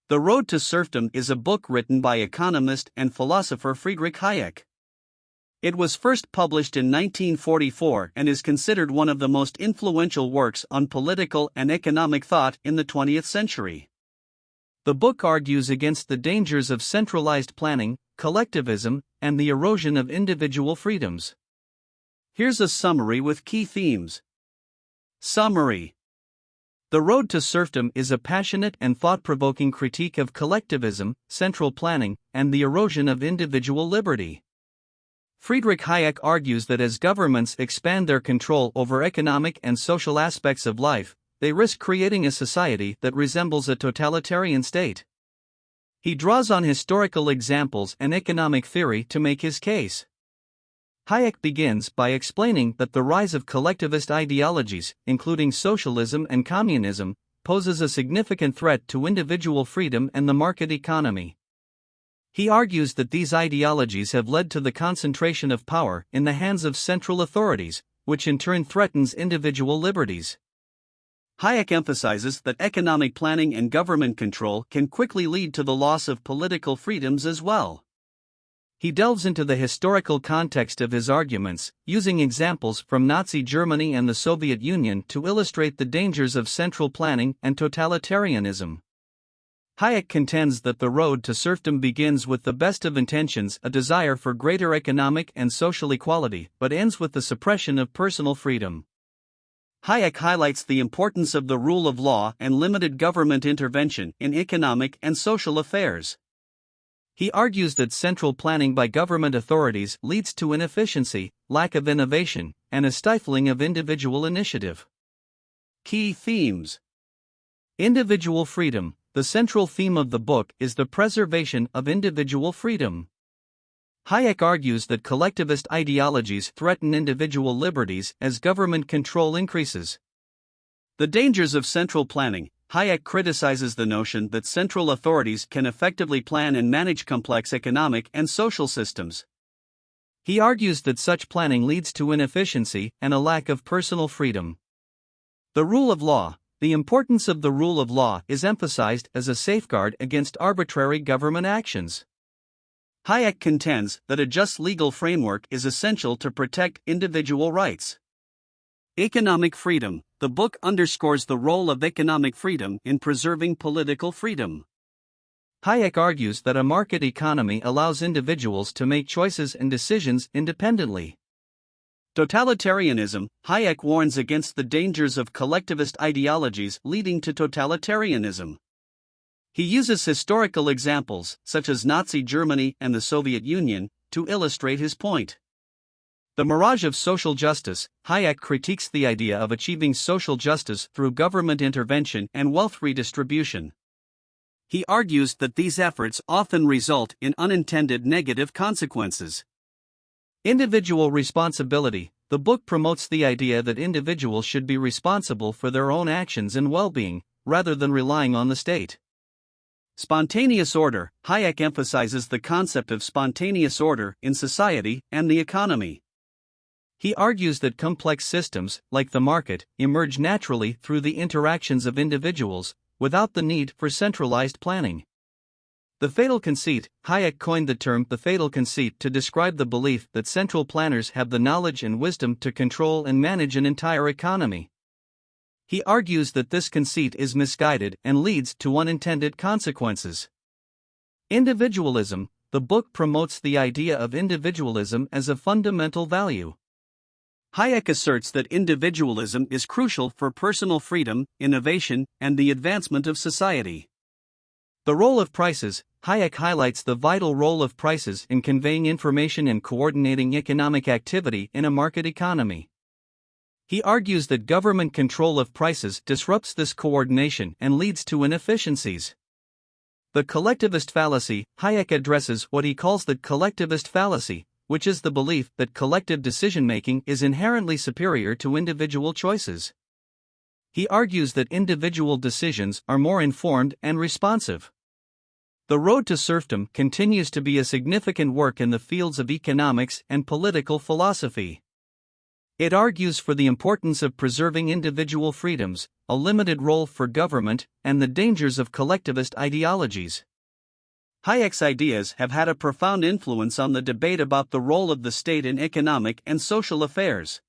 The Road to Serfdom is a book written by economist and philosopher Friedrich Hayek. It was first published in 1944 and is considered one of the most influential works on political and economic thought in the 20th century. The book argues against the dangers of centralized planning, collectivism, and the erosion of individual freedoms. Here's a summary with key themes. Summary: The Road to Serfdom is a passionate and thought-provoking critique of collectivism, central planning, and the erosion of individual liberty. Friedrich Hayek argues that as governments expand their control over economic and social aspects of life, they risk creating a society that resembles a totalitarian state. He draws on historical examples and economic theory to make his case. Hayek begins by explaining that the rise of collectivist ideologies, including socialism and communism, poses a significant threat to individual freedom and the market economy. He argues that these ideologies have led to the concentration of power in the hands of central authorities, which in turn threatens individual liberties. Hayek emphasizes that economic planning and government control can quickly lead to the loss of political freedoms as well. He delves into the historical context of his arguments, using examples from Nazi Germany and the Soviet Union to illustrate the dangers of central planning and totalitarianism. Hayek contends that the road to serfdom begins with the best of intentions, a desire for greater economic and social equality, but ends with the suppression of personal freedom. Hayek highlights the importance of the rule of law and limited government intervention in economic and social affairs. He argues that central planning by government authorities leads to inefficiency, lack of innovation, and a stifling of individual initiative. Key themes: Individual freedom. The central theme of the book is the preservation of individual freedom. Hayek argues that collectivist ideologies threaten individual liberties as government control increases. The dangers of central planning. Hayek criticizes the notion that central authorities can effectively plan and manage complex economic and social systems. He argues that such planning leads to inefficiency and a lack of personal freedom. The rule of law. The importance of the rule of law is emphasized as a safeguard against arbitrary government actions. Hayek contends that a just legal framework is essential to protect individual rights. Economic freedom. The book underscores the role of economic freedom in preserving political freedom. Hayek argues that a market economy allows individuals to make choices and decisions independently. Totalitarianism. Hayek warns against the dangers of collectivist ideologies leading to totalitarianism. He uses historical examples, such as Nazi Germany and the Soviet Union, to illustrate his point. The mirage of social justice. Hayek critiques the idea of achieving social justice through government intervention and wealth redistribution. He argues that these efforts often result in unintended negative consequences. Individual responsibility. The book promotes the idea that individuals should be responsible for their own actions and well-being, rather than relying on the state. Spontaneous order. Hayek emphasizes the concept of spontaneous order in society and the economy. He argues that complex systems, like the market, emerge naturally through the interactions of individuals, without the need for centralized planning. The fatal conceit. Hayek coined the term the fatal conceit to describe the belief that central planners have the knowledge and wisdom to control and manage an entire economy. He argues that this conceit is misguided and leads to unintended consequences. Individualism. The book promotes the idea of individualism as a fundamental value. Hayek asserts that individualism is crucial for personal freedom, innovation, and the advancement of society. The role of prices. Hayek highlights the vital role of prices in conveying information and coordinating economic activity in a market economy. He argues that government control of prices disrupts this coordination and leads to inefficiencies. The collectivist fallacy. Hayek addresses what he calls the collectivist fallacy, which is the belief that collective decision-making is inherently superior to individual choices. He argues that individual decisions are more informed and responsive. The Road to Serfdom continues to be a significant work in the fields of economics and political philosophy. It argues for the importance of preserving individual freedoms, a limited role for government, and the dangers of collectivist ideologies. Hayek's ideas have had a profound influence on the debate about the role of the state in economic and social affairs.